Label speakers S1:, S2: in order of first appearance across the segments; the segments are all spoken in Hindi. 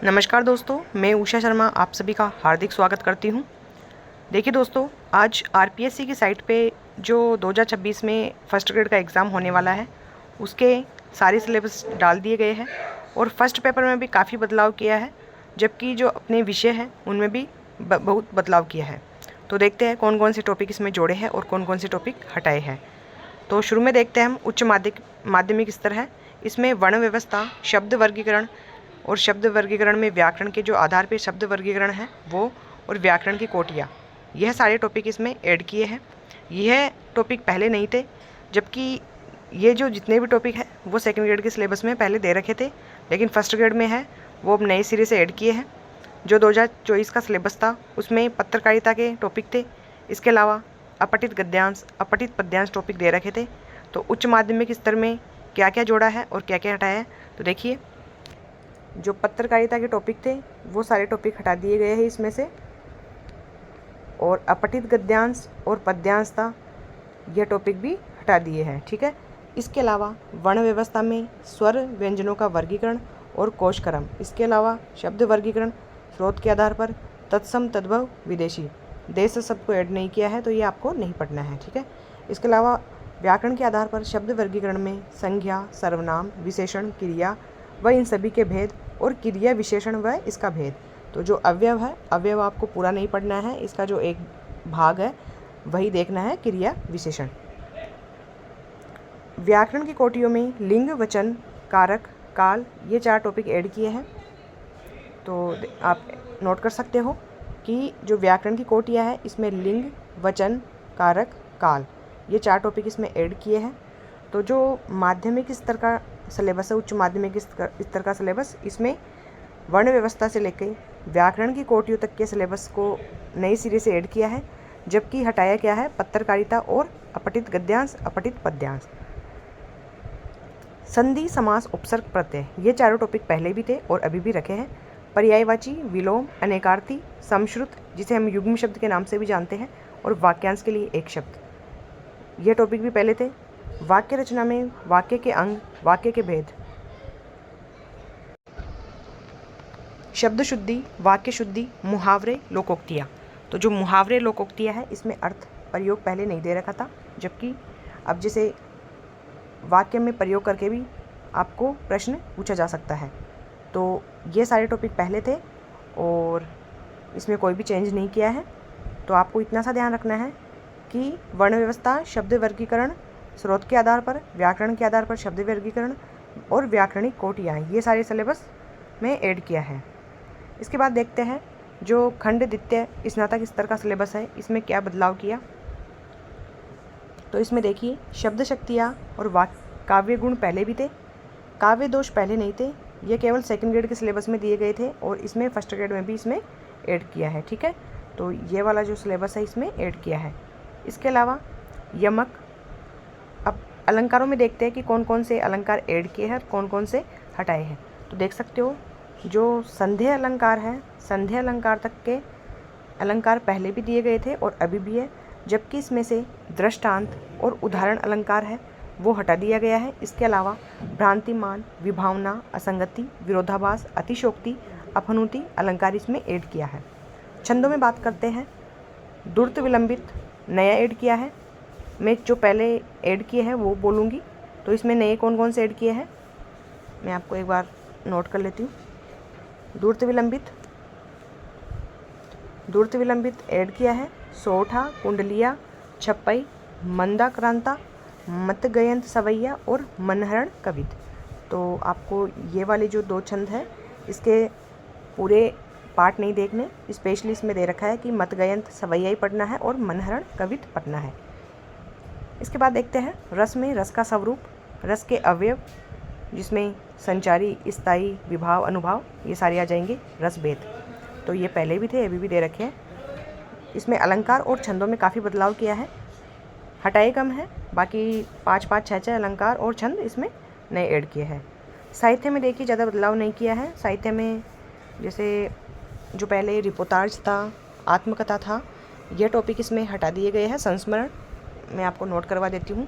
S1: नमस्कार दोस्तों, मैं उषा शर्मा आप सभी का हार्दिक स्वागत करती हूं। देखिए दोस्तों, आज आरपीएससी की साइट पे जो 2026 में फर्स्ट ग्रेड का एग्ज़ाम होने वाला है उसके सारे सिलेबस डाल दिए गए हैं और फर्स्ट पेपर में भी काफ़ी बदलाव किया है, जबकि जो अपने विषय हैं उनमें भी बहुत बदलाव किया है। तो देखते हैं कौन कौन से टॉपिक इसमें जोड़े हैं और कौन कौन से टॉपिक हटाए हैं। तो शुरू में देखते हैं हम उच्च माध्यमिक स्तर है। इसमें वर्ण व्यवस्था, शब्द वर्गीकरण और शब्द वर्गीकरण में व्याकरण के जो आधार पे शब्द वर्गीकरण है वो, और व्याकरण की कोटियाँ, यह सारे टॉपिक इसमें ऐड किए हैं। यह टॉपिक पहले नहीं थे, जबकि ये जो जितने भी टॉपिक हैं वो सेकंड ग्रेड के सिलेबस में पहले दे रखे थे, लेकिन फर्स्ट ग्रेड में है वो अब नए सिरे से ऐड किए हैं। जो 2024 का सिलेबस था उसमें पत्रकारिता के टॉपिक थे। इसके अलावा अपठित गद्यांश, अपठित पद्यांश टॉपिक दे रखे थे। तो उच्च माध्यमिक स्तर में क्या क्या जोड़ा है और क्या क्या हटाया है, तो देखिए जो पत्रकारिता के टॉपिक थे वो सारे टॉपिक हटा दिए गए हैं इसमें से, और अपठित गद्यांश और पद्यांश था यह टॉपिक भी हटा दिए हैं। ठीक है। इसके अलावा वर्ण व्यवस्था में स्वर व्यंजनों का वर्गीकरण और कोशक्रम, इसके अलावा शब्द वर्गीकरण स्रोत के आधार पर तत्सम, तद्भव, विदेशी, देश शब्द को ऐड नहीं किया है तो ये आपको नहीं पढ़ना है। ठीक है। इसके अलावा व्याकरण के आधार पर शब्द वर्गीकरण में संज्ञा, सर्वनाम, विशेषण, क्रिया व इन सभी के भेद, और क्रिया, विशेषण व इसका भेद। तो जो अवयव है, अवयव आपको पूरा नहीं पढ़ना है, इसका जो एक भाग है वही देखना है, क्रिया, विशेषण। व्याकरण की कोटियों में लिंग, वचन, कारक, काल, ये 4 टॉपिक ऐड किए हैं। तो आप नोट कर सकते हो कि जो व्याकरण की कोटियाँ है इसमें लिंग, वचन, कारक, काल, ये 4 टॉपिक इसमें ऐड किए हैं। तो जो माध्यमिक स्तर का सिलेबस है, उच्च माध्यमिक स्तर का सिलेबस, इसमें वर्ण व्यवस्था से लेकर व्याकरण की कोटियों तक के सिलेबस को नए सिरे से ऐड किया है, जबकि हटाया क्या है, पत्रकारिता और अपठित गद्यांश, अपठित पद्यांश। संधि, समास, उपसर्ग, प्रत्यय, ये चारों टॉपिक पहले भी थे और अभी भी रखे हैं। पर्यायवाची, विलोम, अनेकार्थी, समश्रुत, जिसे हम युग्म शब्द के नाम से भी जानते हैं, और वाक्यांश के लिए एक शब्द, ये टॉपिक भी पहले थे। वाक्य रचना में वाक्य के अंग, वाक्य के भेद, शब्द शुद्धि, वाक्य शुद्धि, मुहावरे, लोकोक्तियाँ। तो जो मुहावरे, लोकोक्तियाँ है इसमें अर्थ प्रयोग पहले नहीं दे रखा था, जबकि अब जैसे वाक्य में प्रयोग करके भी आपको प्रश्न पूछा जा सकता है। तो ये सारे टॉपिक पहले थे और इसमें कोई भी चेंज नहीं किया है। तो आपको इतना सा ध्यान रखना है कि वर्ण व्यवस्था, शब्द वर्गीकरण स्रोत के आधार पर, व्याकरण के आधार पर शब्द वर्गीकरण और व्याकरणिक कोटियाँ, ये सारे सिलेबस में ऐड किया है। इसके बाद देखते हैं जो खंड द्वितीय स्नातक स्तर का सिलेबस है इसमें क्या बदलाव किया। तो इसमें देखिए शब्द शक्तियाँ और काव्य गुण पहले भी थे, काव्य दोष पहले नहीं थे, ये केवल सेकंड ग्रेड के सिलेबस में दिए गए थे और इसमें फर्स्ट ग्रेड में भी इसमें ऐड किया है। ठीक है। तो ये वाला जो सिलेबस है इसमें ऐड किया है। इसके अलावा यमक, अब अलंकारों में देखते हैं कि कौन कौन से अलंकार ऐड किए हैं और कौन कौन से हटाए हैं। तो देख सकते हो जो संदेह अलंकार है, संदेह अलंकार तक के अलंकार पहले भी दिए गए थे और अभी भी है, जबकि इसमें से दृष्टांत और उदाहरण अलंकार है वो हटा दिया गया है। इसके अलावा भ्रांतिमान, विभावना, असंगति, विरोधाभास, अतिशोक्ति, अपनुति अलंकार इसमें ऐड किया है। छंदों में बात करते हैं, द्रुत विलंबित नया ऐड किया है। मैं जो पहले ऐड किए हैं वो बोलूँगी। तो इसमें नए कौन कौन से ऐड किए हैं मैं आपको एक बार नोट कर लेती हूँ। द्रुत विलंबित ऐड किया है सोठा, कुंडलिया, छप्पई, मंदाक्रांता, मतगयंत सवैया और मनहरण कवित। तो आपको ये वाले जो 2 छंद है इसके पूरे पार्ट नहीं देखने, स्पेशली इसमें दे रखा है कि मतगयंत सवैया ही पढ़ना है और मनहरण कवित पढ़ना है। इसके बाद देखते हैं रस में रस का स्वरूप, रस के अवयव, जिसमें संचारी, स्थायी, विभाव, अनुभाव, ये सारे आ जाएंगे। रस भेद, तो ये पहले भी थे अभी भी दे रखे हैं। इसमें अलंकार और छंदों में काफ़ी बदलाव किया है, हटाए कम है, बाकी 5-5, 6-6 अलंकार और छंद इसमें नए ऐड किए हैं। साहित्य में देखिए ज़्यादा बदलाव नहीं किया है। साहित्य में जैसे जो पहले रिपोर्टाज था, आत्मकथा था, यह टॉपिक इसमें हटा दिए गए हैं। संस्मरण मैं आपको नोट करवा देती हूँ,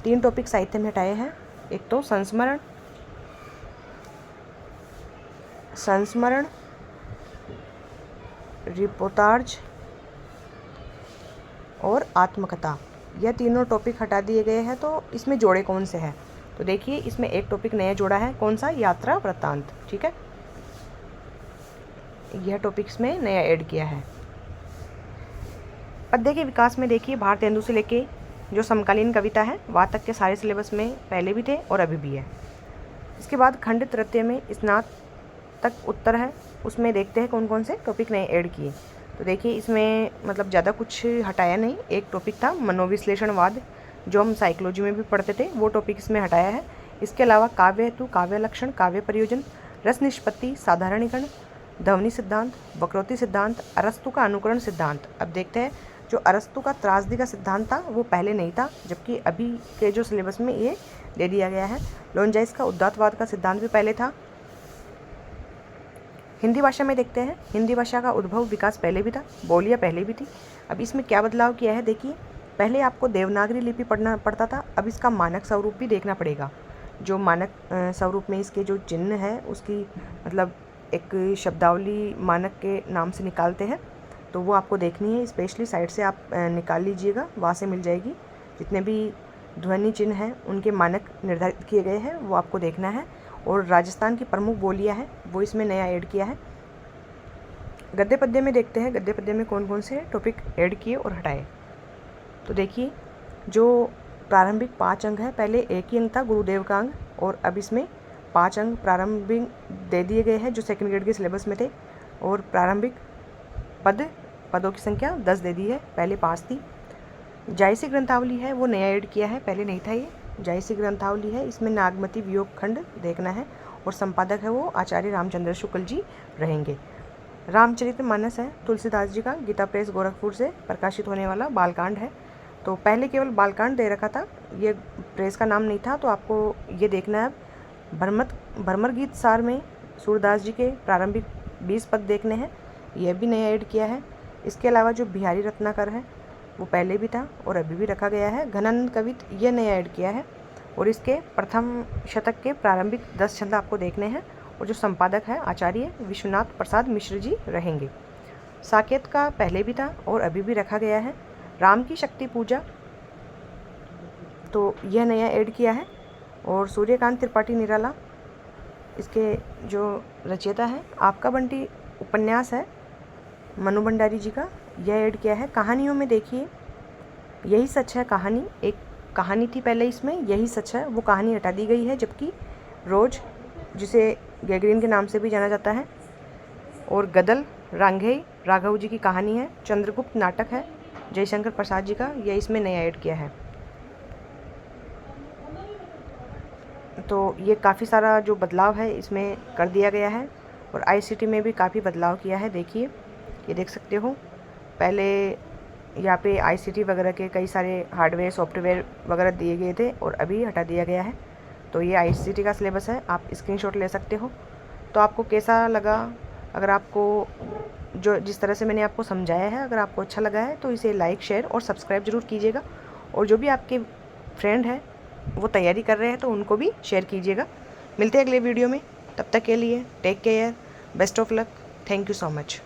S1: 3 टॉपिक साहित्य में हटाए हैं। एक तो संस्मरण, संस्मरण, रिपोर्टाज और आत्मकथा, यह तीनों टॉपिक हटा दिए गए हैं। तो इसमें जोड़े कौन से हैं? तो देखिए इसमें एक टॉपिक नया जोड़ा है, कौन सा? यात्रा वृत्तांत। ठीक है, यह टॉपिक इसमें नया ऐड किया है। पद्य के विकास में देखिए भारतेंदु से लेके जो समकालीन कविता है वहाँ तक के सारे सिलेबस में पहले भी थे और अभी भी है। इसके बाद खंडित तृतीय में स्नातक उत्तर है, उसमें देखते हैं कौन कौन से टॉपिक नए ऐड किए। तो देखिए इसमें मतलब ज़्यादा कुछ हटाया नहीं। एक टॉपिक था मनोविश्लेषणवाद, जो हम साइकोलॉजी में भी पढ़ते थे, वो टॉपिक इसमें हटाया है। इसके अलावा काव्य हेतु, काव्य लक्षण, काव्य प्रयोजन, रस निष्पत्ति, साधारणीकरण, ध्वनि सिद्धांत, वक्रोक्ति सिद्धांत, अरस्तु का अनुकरण सिद्धांत। अब देखते हैं जो अरस्तु का त्रासदी का सिद्धांत था वो पहले नहीं था, जबकि अभी के जो सिलेबस में ये दे दिया गया है। लोनजाइस का उदात्तवाद का सिद्धांत भी पहले था। हिंदी भाषा में देखते हैं, हिंदी भाषा का उद्भव विकास पहले भी था, बोलियाँ पहले भी थी। अब इसमें क्या बदलाव किया है देखिए, पहले आपको देवनागरी लिपि पढ़ना पड़ता था, अब इसका मानक स्वरूप भी देखना पड़ेगा। जो मानक स्वरूप में इसके जो चिन्ह है उसकी मतलब एक शब्दावली मानक के नाम से निकालते हैं, तो वो आपको देखनी है। स्पेशली साइड से आप निकाल लीजिएगा, वहाँ से मिल जाएगी। जितने भी ध्वनि चिन्ह हैं उनके मानक निर्धारित किए गए हैं, वो आपको देखना है। और राजस्थान की प्रमुख बोलियाँ हैं वो इसमें नया ऐड किया है। गद्य पद्य में देखते हैं, गद्य पद्य में कौन कौन से टॉपिक ऐड किए और हटाए। तो देखिए जो प्रारंभिक 5 अंक है, पहले एक ही अंक था गुरुदेव का अंक, और अब इसमें 5 अंक प्रारंभिक दे दिए गए हैं जो सेकंड ग्रेड के सिलेबस में थे। और प्रारंभिक पदों की संख्या 10 दे दी है, पहले 5 थी। जायसी ग्रंथावली है वो नया ऐड किया है, पहले नहीं था ये। जायसी ग्रंथावली है, इसमें नागमती वियोग खंड देखना है, और संपादक है वो आचार्य रामचंद्र शुक्ल जी रहेंगे। रामचरितमानस है तुलसीदास जी का, गीता प्रेस गोरखपुर से प्रकाशित होने वाला बालकांड है। तो पहले केवल बालकांड दे रखा था, ये प्रेस का नाम नहीं था, तो आपको ये देखना है। भ्रमर गीत सार में सूरदास जी के प्रारंभिक 20 पद देखने हैं, यह भी नया ऐड किया है। इसके अलावा जो बिहारी रत्नाकर है वो पहले भी था और अभी भी रखा गया है। घनानंद कवित यह नया ऐड किया है, और इसके प्रथम शतक के प्रारंभिक 10 छंद आपको देखने हैं, और जो संपादक है आचार्य विश्वनाथ प्रसाद मिश्र जी रहेंगे। साकेत का पहले भी था और अभी भी रखा गया है। राम की शक्ति पूजा, तो यह नया ऐड किया है। और सूर्यकांत त्रिपाठी निराला इसके जो रचयिता है। आपका बंटी उपन्यास है मनु भंडारी जी का, यह ऐड किया है। कहानियों में देखिए यही सच है कहानी, एक कहानी थी पहले इसमें, यही सच है, वो कहानी हटा दी गई है, जबकि रोज, जिसे गैगरीन के नाम से भी जाना जाता है, और गदल रांघेय राघव जी की कहानी है। चंद्रगुप्त नाटक है जयशंकर प्रसाद जी का, यह इसमें नया ऐड किया है। तो ये काफ़ी सारा जो बदलाव है इसमें कर दिया गया है, और आईसीटी में भी काफ़ी बदलाव किया है। देखिए ये देख सकते हो, पहले यहाँ पे आईसीटी वगैरह के कई सारे हार्डवेयर सॉफ्टवेयर वगैरह दिए गए थे और अभी हटा दिया गया है। तो ये आईसीटी का सिलेबस है, आप स्क्रीनशॉट ले सकते हो। तो आपको कैसा लगा? अगर आपको जो जिस तरह से मैंने आपको समझाया है, अगर आपको अच्छा लगा है तो इसे लाइक, शेयर और सब्सक्राइब ज़रूर कीजिएगा। और जो भी आपके फ्रेंड हैं वो तैयारी कर रहे हैं तो उनको भी शेयर कीजिएगा। मिलते हैं अगले वीडियो में, तब तक के लिए take care, best of luck, thank you so much.